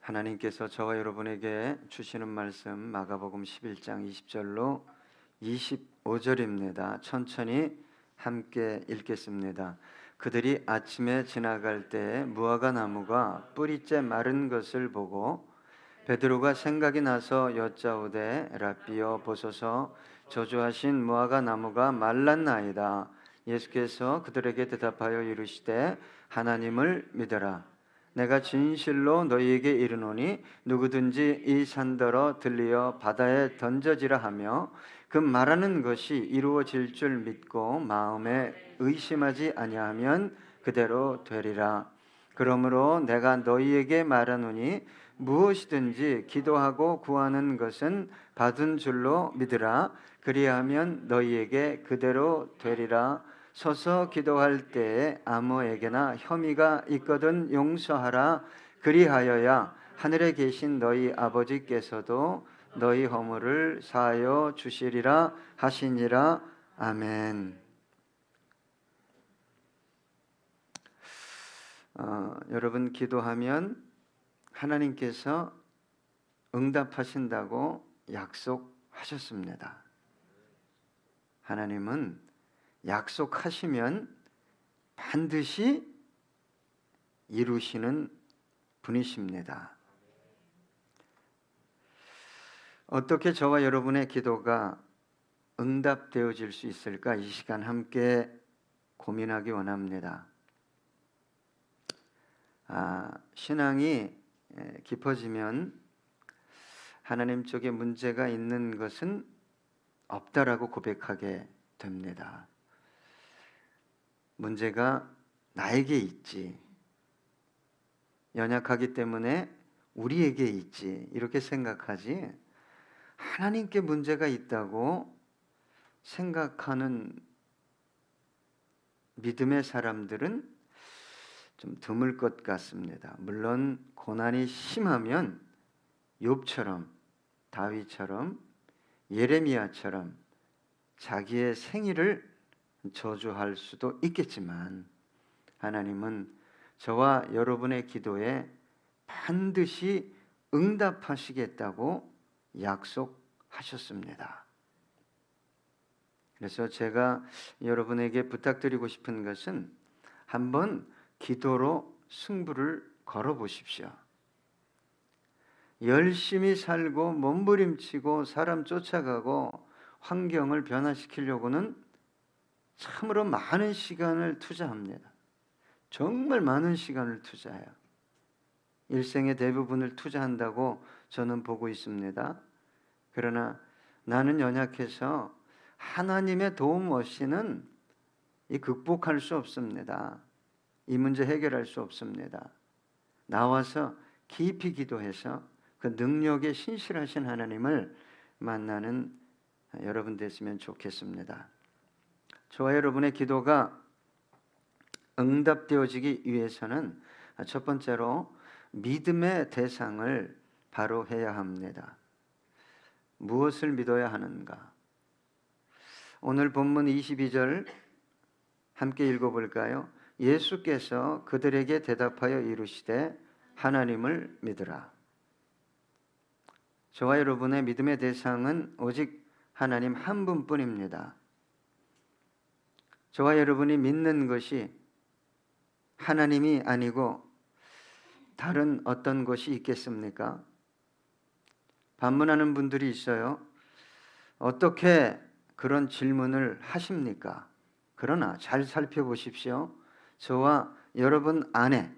하나님께서 저와 여러분에게 주시는 말씀 마가복음 11장 20절로 25절입니다. 천천히 함께 읽겠습니다. 그들이 아침에 지나갈 때 무화과 나무가 뿌리째 마른 것을 보고 베드로가 생각이 나서 여짜오되 랍비여 보소서 저주하신 무화과 나무가 말랐나이다. 예수께서 그들에게 대답하여 이르시되 하나님을 믿어라. 내가 진실로 너희에게 이르노니 누구든지 이 산더러 들리어 바다에 던져지라 하며 그 말하는 것이 이루어질 줄 믿고 마음에 의심하지 아니하면 그대로 되리라. 그러므로 내가 너희에게 말하노니 무엇이든지 기도하고 구하는 것은 받은 줄로 믿으라. 그리하면 너희에게 그대로 되리라. 서서 기도할 때에 아무에게나 혐의가 있거든 용서하라. 그리하여야 하늘에 계신 너희 아버지께서도 너희 허물을 사하여 주시리라 하시니라. 아멘. 여러분, 기도하면 하나님께서 응답하신다고 약속하셨습니다. 하나님은 약속하시면 반드시 이루시는 분이십니다. 어떻게 저와 여러분의 기도가 응답되어질 수 있을까? 이 시간 함께 고민하기 원합니다. 신앙이 깊어지면 하나님 쪽에 문제가 있는 것은 없다라고 고백하게 됩니다. 문제가 나에게 있지, 연약하기 때문에 우리에게 있지, 이렇게 생각하지 하나님께 문제가 있다고 생각하는 믿음의 사람들은 좀 드물 것 같습니다. 물론 고난이 심하면 욥처럼, 다윗처럼, 예레미야처럼 자기의 생일을 저주할 수도 있겠지만 하나님은 저와 여러분의 기도에 반드시 응답하시겠다고 약속하셨습니다. 그래서 제가 여러분에게 부탁드리고 싶은 것은 한번 기도로 승부를 걸어보십시오. 열심히 살고 몸부림치고 사람 쫓아가고 환경을 변화시키려고는 참으로 많은 시간을 투자합니다. 정말 많은 시간을 투자해요. 일생의 대부분을 투자한다고 저는 보고 있습니다. 그러나 나는 연약해서 하나님의 도움 없이는 극복할 수 없습니다. 이 문제 해결할 수 없습니다. 나와서 깊이 기도해서 그 능력에 신실하신 하나님을 만나는 여러분 됐으면 좋겠습니다. 저와 여러분의 기도가 응답되어지기 위해서는 첫 번째로 믿음의 대상을 바로 해야 합니다. 무엇을 믿어야 하는가? 오늘 본문 22절 함께 읽어볼까요? 예수께서 그들에게 대답하여 이르시되 하나님을 믿으라. 저와 여러분의 믿음의 대상은 오직 하나님 한 분뿐입니다. 저와 여러분이 믿는 것이 하나님이 아니고 다른 어떤 것이 있겠습니까? 반문하는 분들이 있어요. 어떻게 그런 질문을 하십니까? 그러나 잘 살펴보십시오. 저와 여러분 안에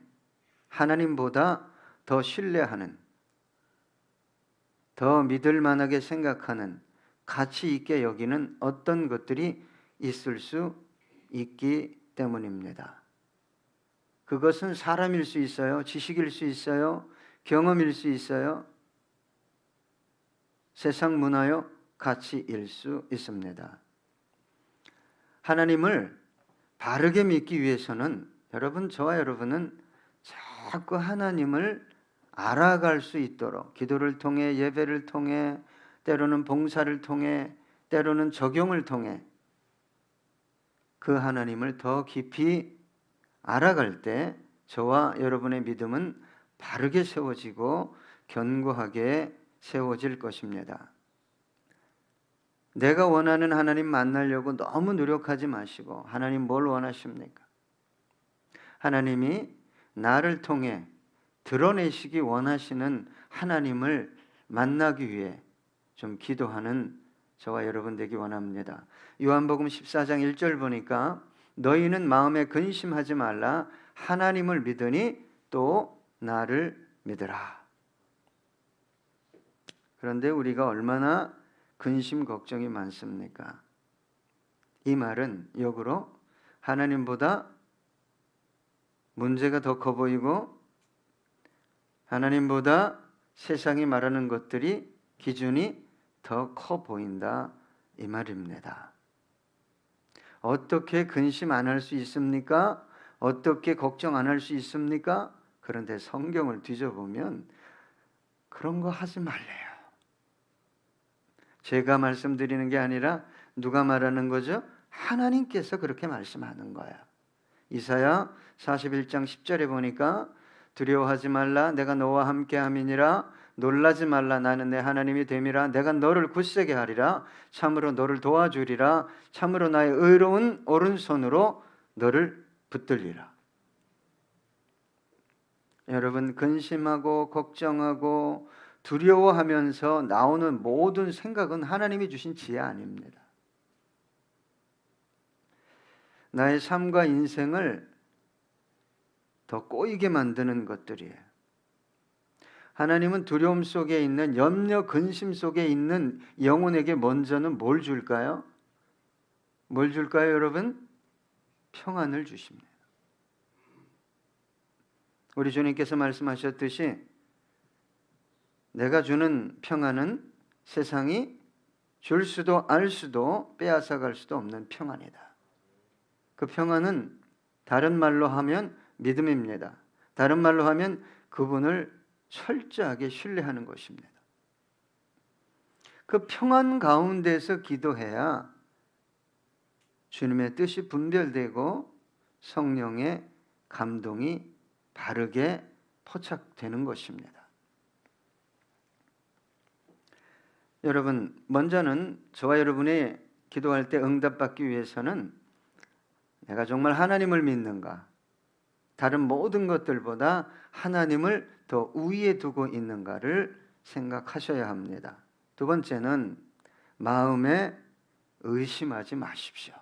하나님보다 더 신뢰하는, 더 믿을 만하게 생각하는, 가치 있게 여기는 어떤 것들이 있을 수 있기 때문입니다. 그것은 사람일 수 있어요. 지식일 수 있어요. 경험일 수 있어요. 세상 문화요, 가치일 수 있습니다. 하나님을 바르게 믿기 위해서는 저와 여러분은 자꾸 하나님을 알아갈 수 있도록 기도를 통해, 예배를 통해, 때로는 봉사를 통해, 때로는 적용을 통해 그 하나님을 더 깊이 알아갈 때 저와 여러분의 믿음은 바르게 세워지고 견고하게 세워질 것입니다. 내가 원하는 하나님 만나려고 너무 노력하지 마시고, 하나님 뭘 원하십니까? 하나님이 나를 통해 드러내시기 원하시는 하나님을 만나기 위해 좀 기도하는 저와 여러분 되기 원합니다. 요한복음 14장 1절 보니까 너희는 마음에 근심하지 말라, 하나님을 믿으니 또 나를 믿으라. 그런데 우리가 얼마나 근심 걱정이 많습니까? 이 말은 역으로 하나님보다 문제가 더 커 보이고 하나님보다 세상이 말하는 것들이 기준이 더 커 보인다, 이 말입니다. 어떻게 근심 안 할 수 있습니까? 어떻게 걱정 안 할 수 있습니까? 그런데 성경을 뒤져보면 그런 거 하지 말래요. 제가 말씀드리는 게 아니라 누가 말하는 거죠? 하나님께서 그렇게 말씀하는 거예요. 이사야 41장 10절에 보니까 두려워하지 말라, 내가 너와 함께 함이니라. 놀라지 말라, 나는 내 하나님이 됨이라. 내가 너를 굳세게 하리라. 참으로 너를 도와주리라. 참으로 나의 의로운 오른손으로 너를 붙들리라. 여러분, 근심하고 걱정하고 두려워하면서 나오는 모든 생각은 하나님이 주신 지혜 아닙니다. 나의 삶과 인생을 더 꼬이게 만드는 것들이에요. 하나님은 두려움 속에 있는, 염려, 근심 속에 있는 영혼에게 먼저는 뭘 줄까요? 뭘 줄까요, 여러분? 평안을 주십니다. 우리 주님께서 말씀하셨듯이 내가 주는 평안은 세상이 줄 수도 알 수도 빼앗아갈 수도 없는 평안이다. 그 평안은 다른 말로 하면 믿음입니다. 다른 말로 하면 그분을 철저하게 신뢰하는 것입니다. 그 평안 가운데서 기도해야 주님의 뜻이 분별되고 성령의 감동이 바르게 포착되는 것입니다. 여러분, 먼저는 저와 여러분이 기도할 때 응답받기 위해서는 내가 정말 하나님을 믿는가, 다른 모든 것들보다 하나님을 더 우위에 두고 있는가를 생각하셔야 합니다. 두 번째는 마음에 의심하지 마십시오.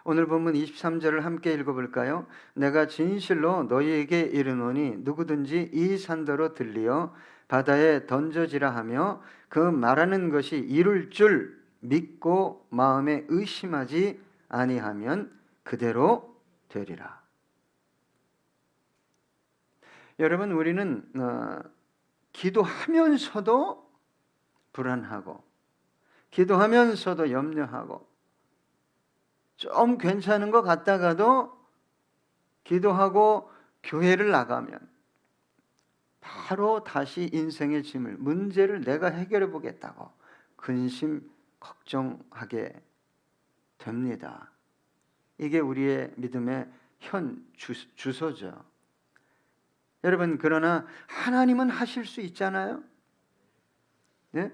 오늘 본문 23절을 함께 읽어볼까요? 내가 진실로 너희에게 이르노니 누구든지 이 산더러 들리어 바다에 던져지라 하며 그 말하는 것이 이룰 줄 믿고 마음에 의심하지 아니하면 그대로 되리라. 여러분, 우리는 기도하면서도 불안하고 기도하면서도 염려하고 좀 괜찮은 것 같다가도 기도하고 교회를 나가면 바로 다시 인생의 짐을, 문제를 내가 해결해 보겠다고 근심, 걱정하게 됩니다. 이게 우리의 믿음의 현 주소죠. 여러분, 그러나 하나님은 하실 수 있잖아요. 네?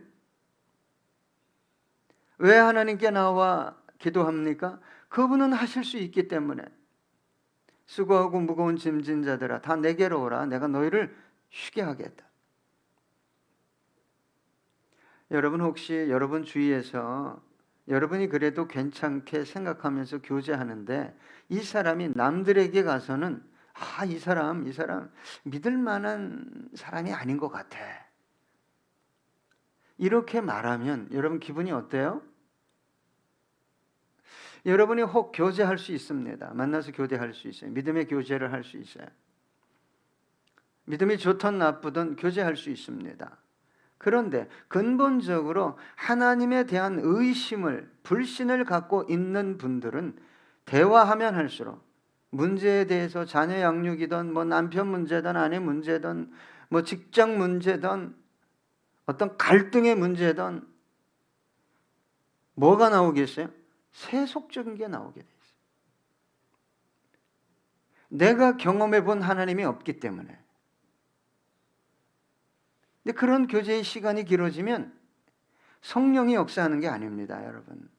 왜 하나님께 나와 기도합니까? 그분은 하실 수 있기 때문에. 수고하고 무거운 짐진 자들아 다 내게로 오라, 내가 너희를 쉬게 하겠다. 여러분, 혹시 여러분 주위에서 여러분이 그래도 괜찮게 생각하면서 교제하는데 이 사람이 남들에게 가서는 이 사람 믿을 만한 사람이 아닌 것 같아, 이렇게 말하면 여러분 기분이 어때요? 여러분이 혹 교제할 수 있습니다. 만나서 교제할 수 있어요. 믿음의 교제를 할 수 있어요. 믿음이 좋든 나쁘든 교제할 수 있습니다. 그런데 근본적으로 하나님에 대한 의심을, 불신을 갖고 있는 분들은 대화하면 할수록 문제에 대해서, 자녀 양육이든 남편 문제든 아내 문제든 직장 문제든 어떤 갈등의 문제든 뭐가 나오겠어요? 세속적인 게 나오게 돼 있어요. 내가 경험해 본 하나님이 없기 때문에, 근데 그런 교제의 시간이 길어지면 성령이 역사하는 게 아닙니다, 여러분.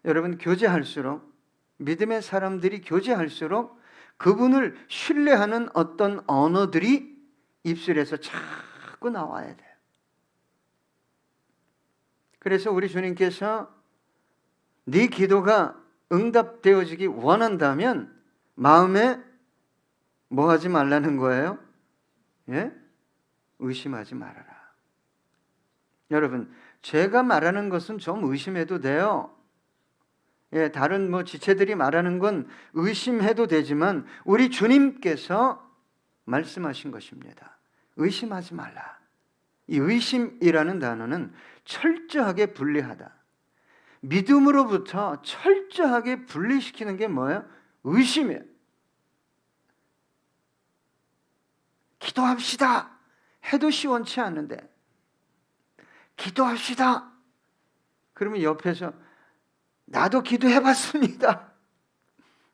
여러분, 교제할수록, 믿음의 사람들이 교제할수록 그분을 신뢰하는 어떤 언어들이 입술에서 자꾸 나와야 돼요. 그래서 우리 주님께서 네 기도가 응답되어지기 원한다면 마음에 뭐 하지 말라는 거예요? 예? 의심하지 말아라. 여러분, 제가 말하는 것은 좀 의심해도 돼요. 예, 다른 지체들이 말하는 건 의심해도 되지만 우리 주님께서 말씀하신 것입니다. 의심하지 말라. 이 의심이라는 단어는 철저하게 분리하다. 믿음으로부터 철저하게 분리시키는 게 뭐예요? 의심이에요. 기도합시다 해도 시원치 않은데 기도합시다 그러면 옆에서 나도 기도해봤습니다.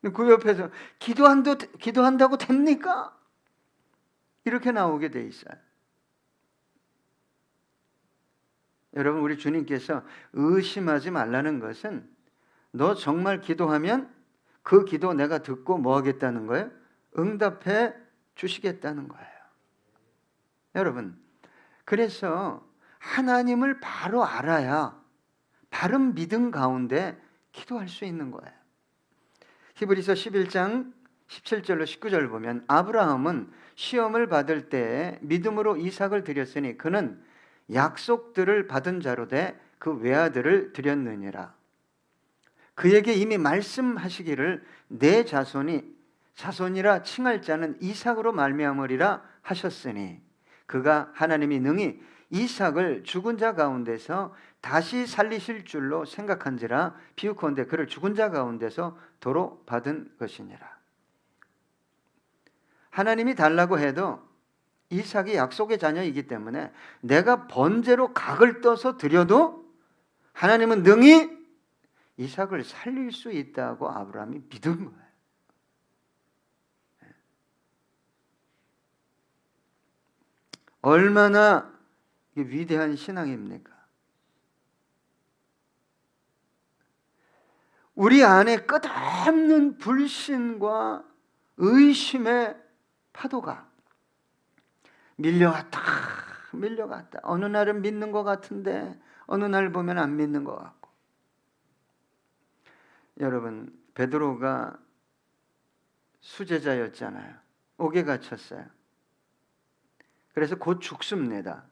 그 옆에서 기도한다고 됩니까? 이렇게 나오게 돼 있어요. 여러분, 우리 주님께서 의심하지 말라는 것은 너 정말 기도하면 그 기도 내가 듣고 뭐 하겠다는 거예요? 응답해 주시겠다는 거예요. 여러분, 그래서 하나님을 바로 알아야 바른 믿음 가운데 기도할 수 있는 거예요. 히브리서 11장 17절로 19절 보면 아브라함은 시험을 받을 때 믿음으로 이삭을 드렸으니 그는 약속들을 받은 자로 돼 그 외아들을 드렸느니라. 그에게 이미 말씀하시기를 내 자손이라 칭할 자는 이삭으로 말미암으리라 하셨으니 그가 하나님이 능히 이삭을 죽은 자 가운데서 다시 살리실 줄로 생각한지라 비유컨대 그를 죽은 자 가운데서 도로 받은 것이니라. 하나님이 달라고 해도 이삭이 약속의 자녀이기 때문에 내가 번제로 각을 떠서 드려도 하나님은 능히 이삭을 살릴 수 있다고 아브라함이 믿은 거예요. 얼마나 위대한 신앙입니까? 우리 안에 끝없는 불신과 의심의 파도가 밀려갔다 어느 날은 믿는 것 같은데 어느 날 보면 안 믿는 것 같고. 여러분, 베드로가 수제자였잖아요. 옥에 갇혔어요. 그래서 곧 죽습니다.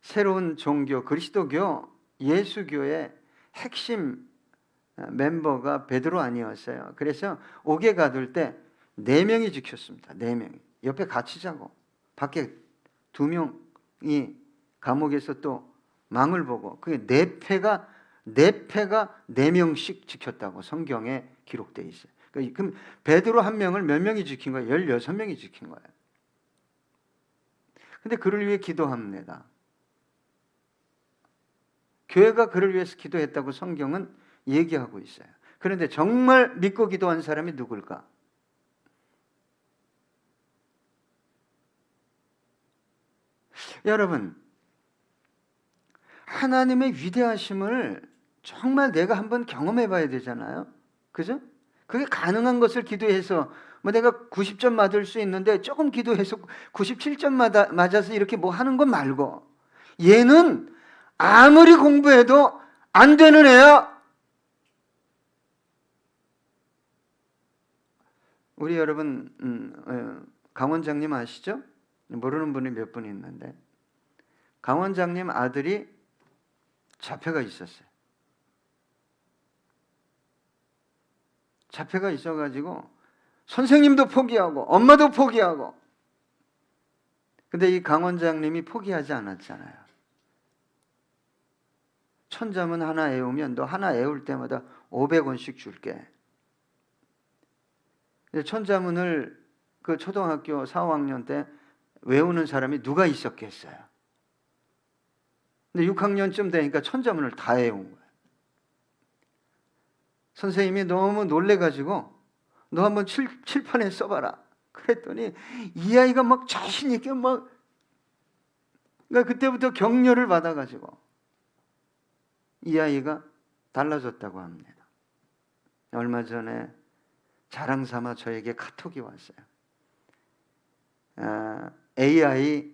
새로운 종교 그리스도교 예수교의 핵심 멤버가 베드로 아니었어요. 그래서 옥에 가둘 때 4명이 지켰습니다. 4명이 옆에 같이 자고 밖에 2명이 감옥에서 또 망을 보고 그게 4패가 4명씩 지켰다고 성경에 기록되어 있어요. 그럼 베드로 1명을 몇 명이 지킨 거예요? 16명이 지킨 거예요. 근데 그를 위해 기도합니다. 교회가 그를 위해서 기도했다고 성경은 얘기하고 있어요. 그런데 정말 믿고 기도한 사람이 누굴까? 여러분, 하나님의 위대하심을 정말 내가 한번 경험해 봐야 되잖아요. 그죠? 그게 가능한 것을 기도해서 내가 90점 맞을 수 있는데 조금 기도해서 97점 맞아서 이렇게 하는 것 말고 얘는 아무리 공부해도 안 되는 애야. 우리 여러분 강 원장님 아시죠? 모르는 분이 몇 분 있는데 강 원장님 아들이 자폐가 있었어요. 자폐가 있어가지고 선생님도 포기하고 엄마도 포기하고. 근데 이 강 원장님이 포기하지 않았잖아요. 천자문 하나 외우면 너 하나 외울 때마다 500원씩 줄게. 천자문을 그 초등학교 4, 5학년 때 외우는 사람이 누가 있었겠어요. 근데 6학년쯤 되니까 천자문을 다 외운 거예요. 선생님이 너무 놀래가지고 너 한번 칠판에 써봐라. 그랬더니 이 아이가 막 자신 있게 막, 그러니까 그때부터 격려를 받아가지고 이 아이가 달라졌다고 합니다. 얼마 전에 자랑 삼아 저에게 카톡이 왔어요. AI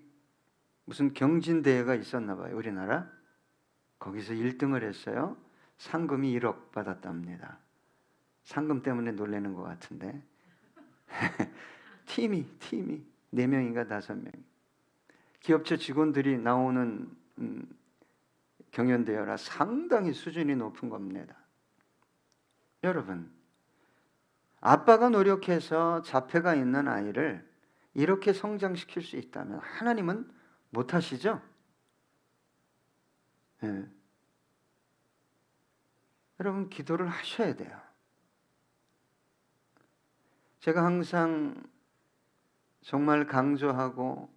무슨 경진대회가 있었나 봐요, 우리나라. 거기서 1등을 했어요. 상금이 1억 받았답니다. 상금 때문에 놀라는 것 같은데 팀이 4명인가 5명 기업체 직원들이 나오는 경연대회라 상당히 수준이 높은 겁니다. 여러분, 아빠가 노력해서 자폐가 있는 아이를 이렇게 성장시킬 수 있다면 하나님은 못하시죠? 네. 여러분, 기도를 하셔야 돼요. 제가 항상 정말 강조하고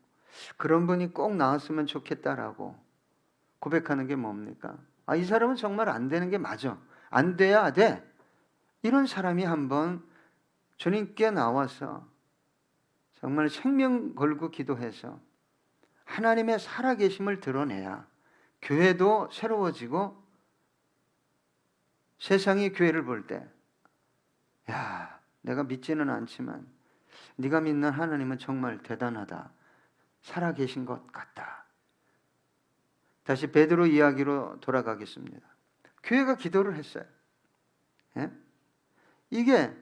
그런 분이 꼭 나왔으면 좋겠다라고 고백하는 게 뭡니까? 이 사람은 정말 안 되는 게 맞아. 안 돼야 돼. 이런 사람이 한번 주님께 나와서 정말 생명 걸고 기도해서 하나님의 살아계심을 드러내야 교회도 새로워지고 세상이 교회를 볼 때, 야, 내가 믿지는 않지만 네가 믿는 하나님은 정말 대단하다. 살아계신 것 같다. 다시 베드로 이야기로 돌아가겠습니다. 교회가 기도를 했어요. 예? 이게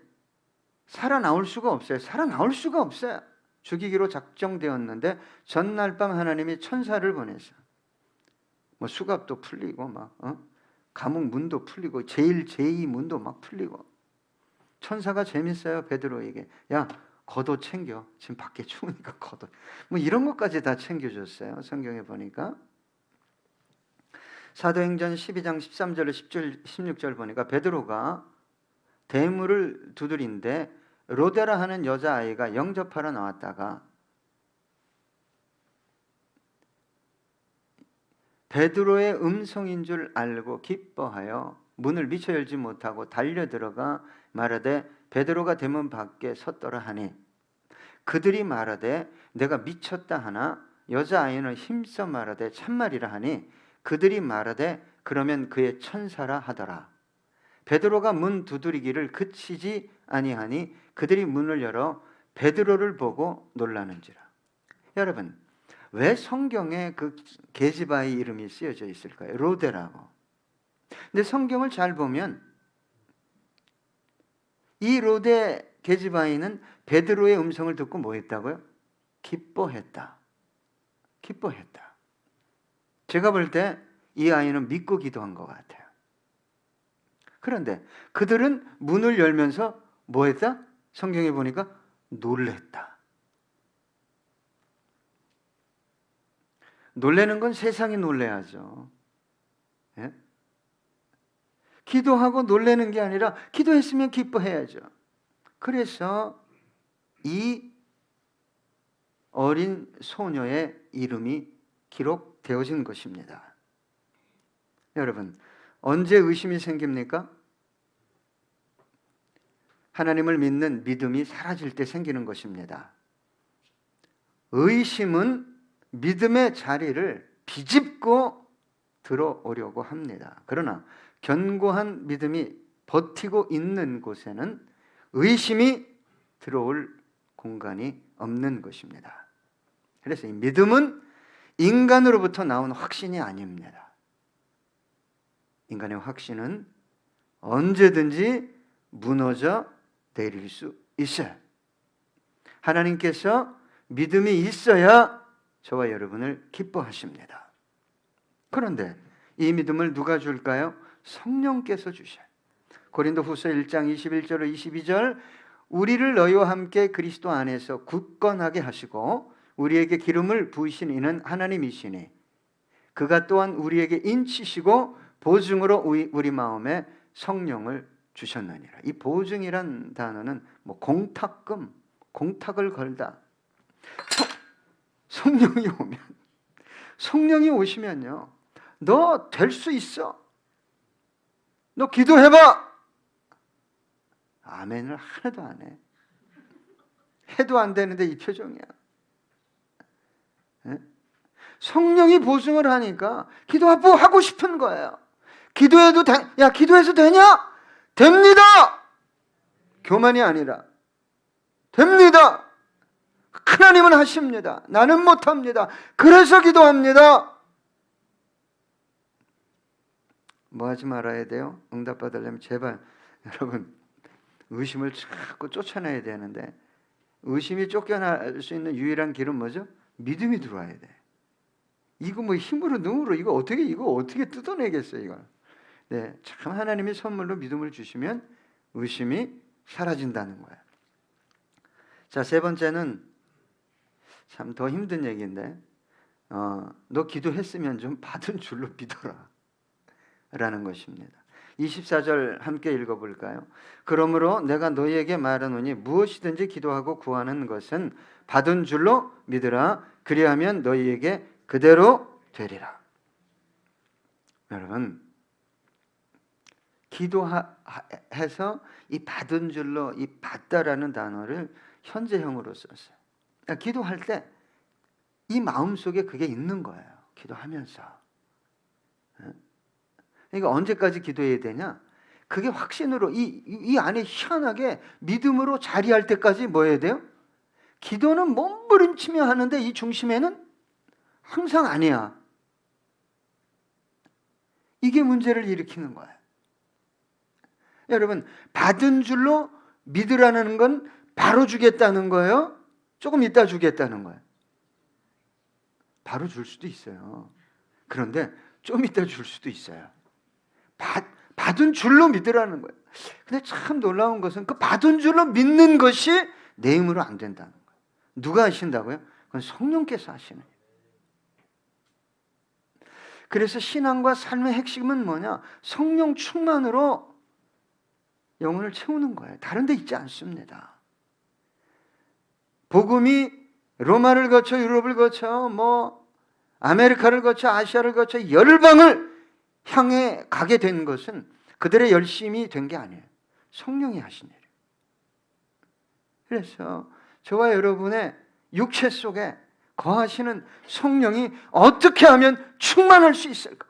살아나올 수가 없어요. 살아나올 수가 없어요. 죽이기로 작정되었는데 전날 밤 하나님이 천사를 보내서 뭐 수갑도 풀리고 막 감옥 문도 풀리고 제1, 문도 막 풀리고 천사가 재밌어요. 베드로에게 야 겉옷 챙겨. 지금 밖에 추우니까 겉옷. 뭐 이런 것까지 다 챙겨줬어요. 성경에 보니까 사도행전 12장 13절로 16절 보니까 베드로가 대문을 두드린데 로데라 하는 여자아이가 영접하러 나왔다가 베드로의 음성인 줄 알고 기뻐하여 문을 미처 열지 못하고 달려들어가 말하되 베드로가 대문 밖에 섰더라 하니 그들이 말하되 내가 미쳤다 하나 여자아이는 힘써 말하되 참말이라 하니 그들이 말하되 그러면 그의 천사라 하더라. 베드로가 문 두드리기를 그치지 아니하니 그들이 문을 열어 베드로를 보고 놀라는지라. 여러분, 왜 성경에 그 계집아이 이름이 쓰여져 있을까요? 로데라고. 근데 성경을 잘 보면 이 로데 계집아이는 베드로의 음성을 듣고 뭐 했다고요? 기뻐했다. 기뻐했다. 제가 볼 때 이 아이는 믿고 기도한 것 같아요. 그런데 그들은 문을 열면서 뭐 했다? 성경에 보니까 놀랬다. 놀래는 건 세상이 놀래야죠. 예? 기도하고 놀래는 게 아니라 기도했으면 기뻐해야죠. 그래서 이 어린 소녀의 이름이 기록되어진 것입니다. 여러분, 언제 의심이 생깁니까? 하나님을 믿는 믿음이 사라질 때 생기는 것입니다. 의심은 믿음의 자리를 비집고 들어오려고 합니다. 그러나 견고한 믿음이 버티고 있는 곳에는 의심이 들어올 공간이 없는 것입니다. 그래서 이 믿음은 인간으로부터 나온 확신이 아닙니다. 인간의 확신은 언제든지 무너져 내릴 수 있어요. 하나님께서 믿음이 있어야 저와 여러분을 기뻐하십니다. 그런데 이 믿음을 누가 줄까요? 성령께서 주셔요. 고린도후서 1장 21절로 22절 우리를 너희와 함께 그리스도 안에서 굳건하게 하시고 우리에게 기름을 부으신 이는 하나님이시니 그가 또한 우리에게 인치시고 보증으로 우리 마음에 성령을 주셨느니라. 이 보증이란 단어는 뭐 공탁금, 공탁을 걸다. 성령이 오시면요, 너 될 수 있어. 너 기도해봐. 아멘을 하나도 안 해. 해도 안 되는데 이 표정이야. 예? 성령이 보증을 하니까 하고 싶은 거예요. 기도해서 되냐? 됩니다. 교만이 아니라 됩니다. 하나님은 하십니다. 나는 못합니다. 그래서 기도합니다. 뭐 하지 말아야 돼요? 응답받으려면 제발 여러분 의심을 자꾸 쫓아내야 되는데, 의심이 쫓겨날 수 있는 유일한 길은 뭐죠? 믿음이 들어와야 돼. 이거 뭐 힘으로 능으로 이거 어떻게 뜯어내겠어요, 이걸. 네, 참 하나님이 선물로 믿음을 주시면 의심이 사라진다는 거예요. 자, 세 번째는 참 더 힘든 얘기인데, 너 기도했으면 좀 받은 줄로 믿어라 라는 것입니다. 24절 함께 읽어볼까요? 그러므로 내가 너희에게 말하노니 무엇이든지 기도하고 구하는 것은 받은 줄로 믿으라. 그리하면 너희에게 그대로 되리라. 여러분, 기도해서 이 받은 줄로 이 받다라는 단어를 현재형으로 썼어요. 그러니까 기도할 때 이 마음속에 그게 있는 거예요. 기도하면서. 그러니까 언제까지 기도해야 되냐? 그게 확신으로 이 안에 희한하게 믿음으로 자리할 때까지 뭐 해야 돼요? 기도는 몸부림치며 하는데 이 중심에는 항상 아니야. 이게 문제를 일으키는 거예요. 여러분, 받은 줄로 믿으라는 건 바로 주겠다는 거예요? 조금 이따 주겠다는 거예요? 바로 줄 수도 있어요. 그런데 좀 이따 줄 수도 있어요. 받은 줄로 믿으라는 거예요. 근데 참 놀라운 것은 그 받은 줄로 믿는 것이 내 힘으로 안 된다는 거예요. 누가 하신다고요? 그건 성령께서 하시는 거예요. 그래서 신앙과 삶의 핵심은 뭐냐? 성령 충만으로 영혼을 채우는 거예요. 다른 데 있지 않습니다. 복음이 로마를 거쳐 유럽을 거쳐 아메리카를 거쳐 아시아를 거쳐 열방을 향해 가게 된 것은 그들의 열심이 된 게 아니에요. 성령이 하신 일이에요. 그래서 저와 여러분의 육체 속에 거하시는 성령이 어떻게 하면 충만할 수 있을까?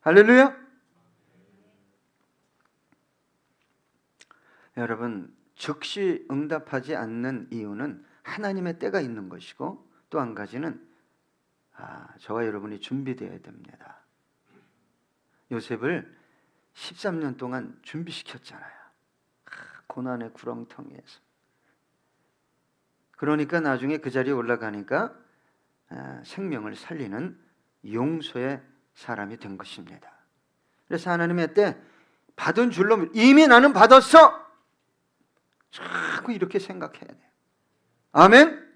할렐루야. 여러분, 즉시 응답하지 않는 이유는 하나님의 때가 있는 것이고, 또 한 가지는 저와 여러분이 준비되어야 됩니다. 요셉을 13년 동안 준비시켰잖아요. 고난의 구렁텅이에서. 그러니까 나중에 그 자리에 올라가니까 생명을 살리는 용서의 사람이 된 것입니다. 그래서 하나님의 때 받은 줄로 이미 나는 받았어. 자꾸 이렇게 생각해야 돼요. 아멘?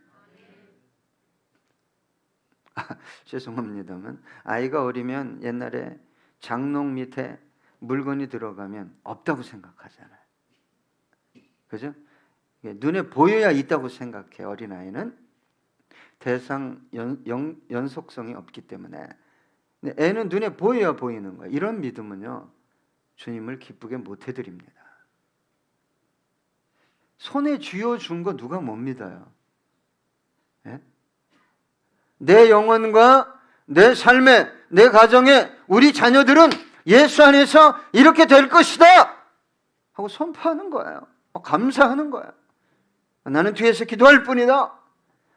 죄송합니다만 아이가 어리면 옛날에 장롱 밑에 물건이 들어가면 없다고 생각하잖아요. 그죠? 눈에 보여야 있다고 생각해. 어린아이는 대상 연속성이 없기 때문에. 근데 애는 눈에 보여야 보이는 거예요. 이런 믿음은요, 주님을 기쁘게 못 해드립니다. 손에 쥐어준 거 누가 못 믿어요? 예? 내 영혼과 내 삶에, 내 가정에, 우리 자녀들은 예수 안에서 이렇게 될 것이다 하고 선포하는 거예요. 감사하는 거예요. 나는 뒤에서 기도할 뿐이다.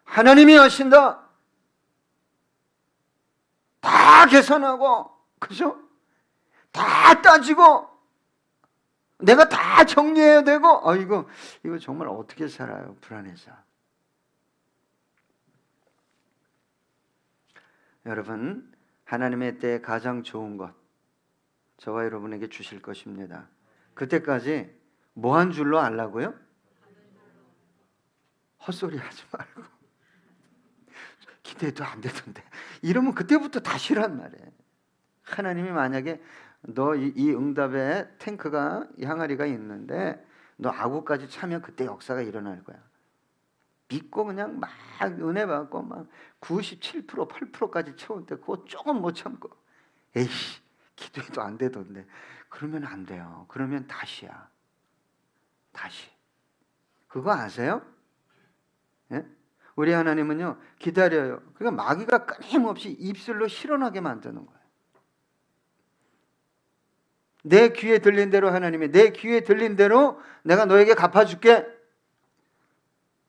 하나님이 하신다. 다 계산하고, 그죠? 다 따지고, 내가 다 정리해야 되고, 이거 정말 어떻게 살아요? 불안해서. 여러분, 하나님의 때에 가장 좋은 것, 저와 여러분에게 주실 것입니다. 그때까지 뭐 한 줄로 알라고요? 헛소리 하지 말고. 기대도 안 되던데. 이러면 그때부터 다시란 말이에요. 하나님이 만약에 너 이 응답에 탱크가, 이 항아리가 있는데 너 아구까지 차면 그때 역사가 일어날 거야. 믿고 그냥 막 은혜 받고 막 97%, 8%까지 채우는데 그거 조금 못 참고, 에이씨, 기도해도 안 되던데. 그러면 안 돼요. 그러면 다시야. 다시. 그거 아세요? 예? 우리 하나님은요, 기다려요. 그러니까 마귀가 끊임없이 입술로 실현하게 만드는 거예요. 내 귀에 들린 대로 하나님이, 내 귀에 들린 대로 내가 너에게 갚아줄게.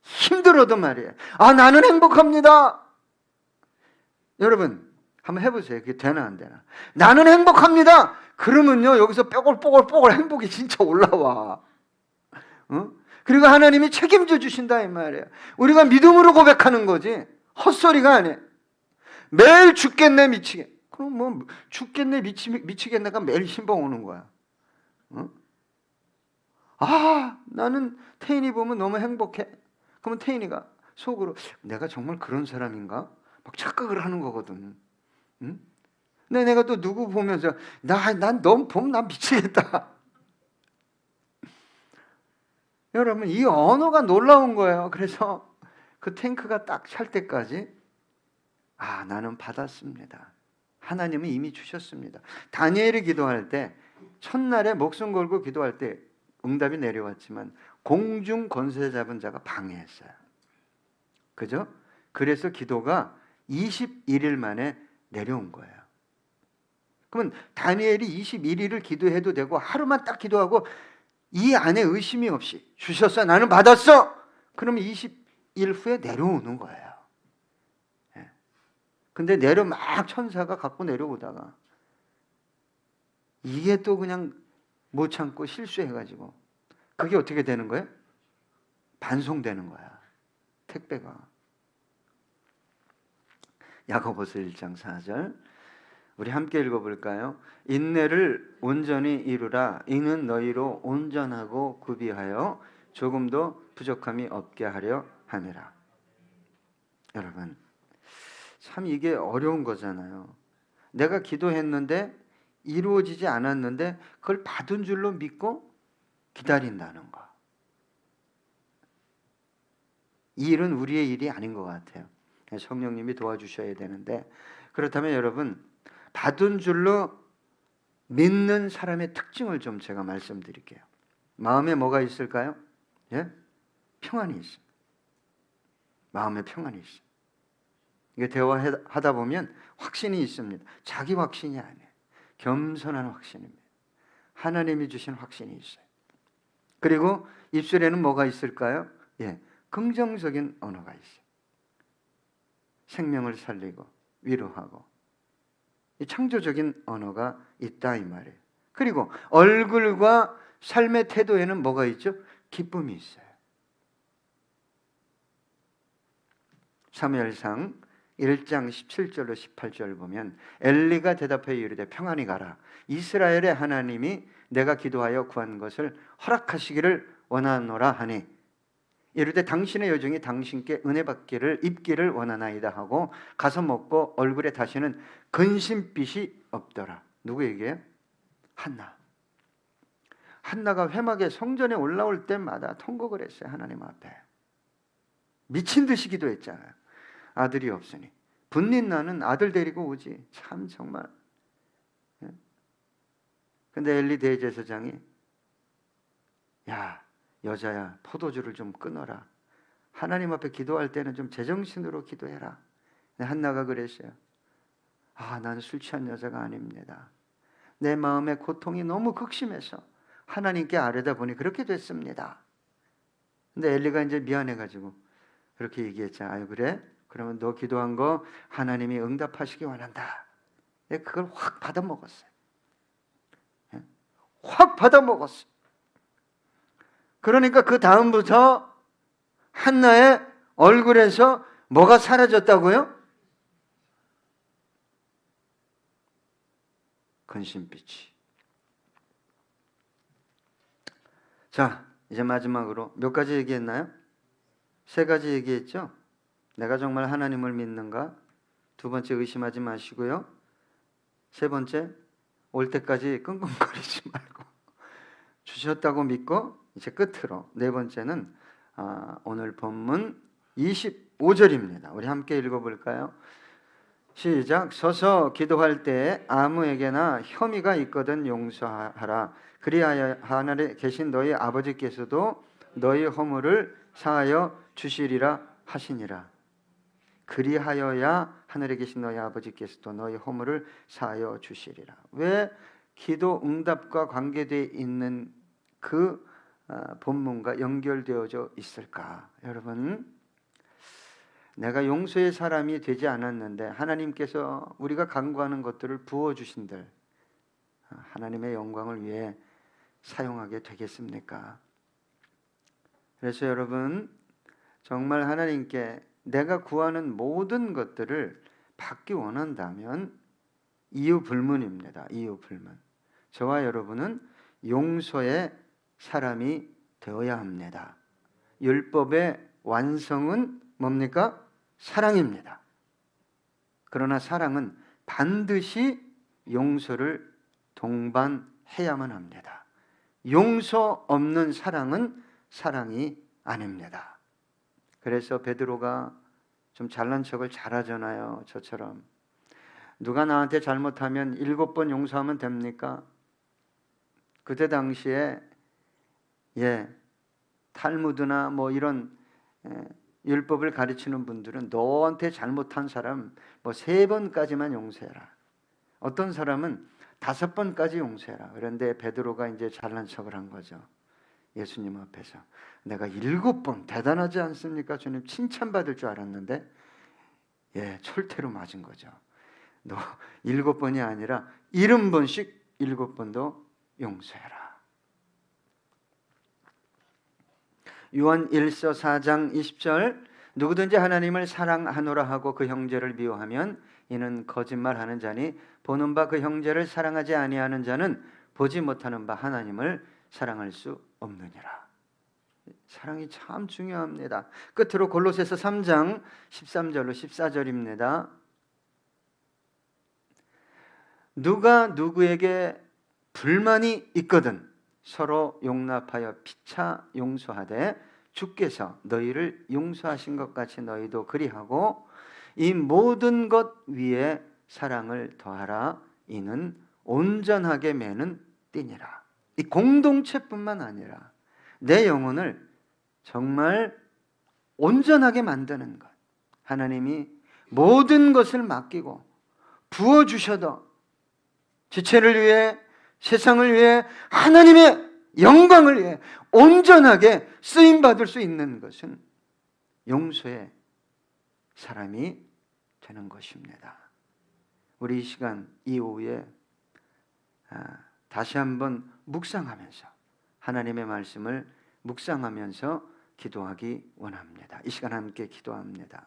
힘들어도 말이에요. 아, 나는 행복합니다. 여러분 한번 해보세요. 그게 되나 안 되나. 나는 행복합니다. 그러면요, 여기서 뽀글뽀글 행복이 진짜 올라와. 그리고 하나님이 책임져 주신다 이 말이에요. 우리가 믿음으로 고백하는 거지 헛소리가 아니에요. 매일 죽겠네 미치겠네. 그럼 뭐 죽겠네 미치겠네가 매일 신방 오는 거야. 아, 나는 태인이 보면 너무 행복해. 그러면 태인이가 속으로 내가 정말 그런 사람인가? 막 착각을 하는 거거든. 응? 근데 내가 또 누구 보면서 난 너 보면 난 미치겠다. 여러분, 이 언어가 놀라운 거예요. 그래서 그 탱크가 딱 찰 때까지 아, 나는 받았습니다. 하나님은 이미 주셨습니다. 다니엘이 기도할 때 첫날에 목숨 걸고 기도할 때 응답이 내려왔지만 공중 권세 잡은 자가 방해했어요. 그죠? 그래서 기도가 21일 만에 내려온 거예요. 그러면 다니엘이 21일을 기도해도 되고 하루만 딱 기도하고 이 안에 의심이 없이 주셨어, 나는 받았어. 그러면 20일 후에 내려오는 거예요. 예. 근데 막 천사가 갖고 내려오다가 이게 또 그냥 못 참고 실수해가지고 그게 어떻게 되는 거예요? 반송되는 거야. 택배가. 야고보서 1장 4절 우리 함께 읽어볼까요? 인내를 온전히 이루라. 이는 너희로 온전하고 구비하여 조금도 부족함이 없게 하려 함이라. 여러분, 참 이게 어려운 거잖아요. 내가 기도했는데 이루어지지 않았는데 그걸 받은 줄로 믿고 기다린다는 거. 이 일은 우리의 일이 아닌 것 같아요. 성령님이 도와주셔야 되는데, 그렇다면 여러분, 받은 줄로 믿는 사람의 특징을 좀 제가 말씀드릴게요. 마음에 뭐가 있을까요? 예? 평안이 있습니다. 마음에 평안이 있습니다. 이게 대화하다 보면 확신이 있습니다. 자기 확신이 아니에요. 겸손한 확신입니다. 하나님이 주신 확신이 있어요. 그리고 입술에는 뭐가 있을까요? 예, 긍정적인 언어가 있어요. 생명을 살리고 위로하고 이 창조적인 언어가 있다 이 말이에요. 그리고 얼굴과 삶의 태도에는 뭐가 있죠? 기쁨이 있어요. 사무엘상 1장 17절로 18절 보면 엘리가 대답하여 이르되 평안히 가라. 이스라엘의 하나님이 내가 기도하여 구한 것을 허락하시기를 원하노라 하니 이르되 당신의 여종이 당신께 은혜 받기를 입기를 원하나이다 하고 가서 먹고 얼굴에 다시는 근심빛이 없더라. 누구 얘기예요? 한나. 한나가 회막에 성전에 올라올 때마다 통곡을 했어요. 하나님 앞에. 미친 듯이 기도했잖아요. 아들이 없으니. 분린 나는 아들 데리고 오지. 참 정말. 근데 엘리 대제사장이 야, 여자야, 포도주를 좀 끊어라. 하나님 앞에 기도할 때는 좀 제정신으로 기도해라. 한나가 그랬어요. 아, 나는 술 취한 여자가 아닙니다. 내 마음의 고통이 너무 극심해서 하나님께 아뢰다 보니 그렇게 됐습니다. 근데 엘리가 이제 미안해가지고 그렇게 얘기했잖아. 아유, 그래? 그러면 너 기도한 거 하나님이 응답하시기 원한다. 그걸 확 받아먹었어요. 확 받아먹었어요. 그러니까 그 다음부터 한나의 얼굴에서 뭐가 사라졌다고요? 근심빛이. 자, 이제 마지막으로 몇 가지 얘기했나요? 3가지 얘기했죠? 내가 정말 하나님을 믿는가? 2번째, 의심하지 마시고요. 3번째, 올 때까지 끙끙거리지 말고 주셨다고 믿고 이제 끝으로 4번째는 오늘 본문 25절입니다. 우리 함께 읽어볼까요? 시작. 서서 기도할 때 아무에게나 혐의가 있거든 용서하라. 그리하여 하늘에 계신 너희 아버지께서도 너희 허물을 사하여 주시리라 하시니라. 그리하여야 하늘에 계신 너희 아버지께서도 너희 허물을 사하여 주시리라. 왜 기도 응답과 관계되어 있는 그 본문과 연결되어져 있을까? 여러분, 내가 용서의 사람이 되지 않았는데 하나님께서 우리가 간구하는 것들을 부어주신들 하나님의 영광을 위해 사용하게 되겠습니까? 그래서 여러분, 정말 하나님께 내가 구하는 모든 것들을 받기 원한다면 이유 불문입니다. 이유 불문. 저와 여러분은 용서의 사람이 되어야 합니다. 율법의 완성은 뭡니까? 사랑입니다. 그러나 사랑은 반드시 용서를 동반해야만 합니다. 용서 없는 사랑은 사랑이 아닙니다. 그래서 베드로가 좀 잘난 척을 잘하잖아요. 저처럼. 누가 나한테 잘못하면 7번 용서하면 됩니까? 그때 당시에 탈무드나 뭐 이런 율법을 가르치는 분들은 너한테 잘못한 사람 3번까지만 용서해라. 어떤 사람은 5번까지 용서해라. 그런데 베드로가 이제 잘난 척을 한 거죠. 예수님 앞에서. 내가 7번 대단하지 않습니까? 주님 칭찬받을 줄 알았는데 철퇴로 맞은 거죠. 너 7번이 아니라 70번씩 7번도 용서해라. 요한 1서 4장 20절 누구든지 하나님을 사랑하노라 하고 그 형제를 미워하면 이는 거짓말하는 자니 보는 바 그 형제를 사랑하지 아니하는 자는 보지 못하는 바 하나님을 사랑할 수 없느니라. 사랑이 참 중요합니다. 끝으로 골로새서 3장 13절로 14절입니다. 누가 누구에게 불만이 있거든 서로 용납하여 피차 용서하되 주께서 너희를 용서하신 것 같이 너희도 그리하고 이 모든 것 위에 사랑을 더하라. 이는 온전하게 매는 띠니라. 이 공동체뿐만 아니라 내 영혼을 정말 온전하게 만드는 것. 하나님이 모든 것을 맡기고 부어주셔도 지체를 위해 세상을 위해 하나님의 영광을 위해 온전하게 쓰임받을 수 있는 것은 용서의 사람이 되는 것입니다. 우리 이 시간 이 오후에 다시 한번 묵상하면서 하나님의 말씀을 묵상하면서 기도하기 원합니다. 이 시간 함께 기도합니다.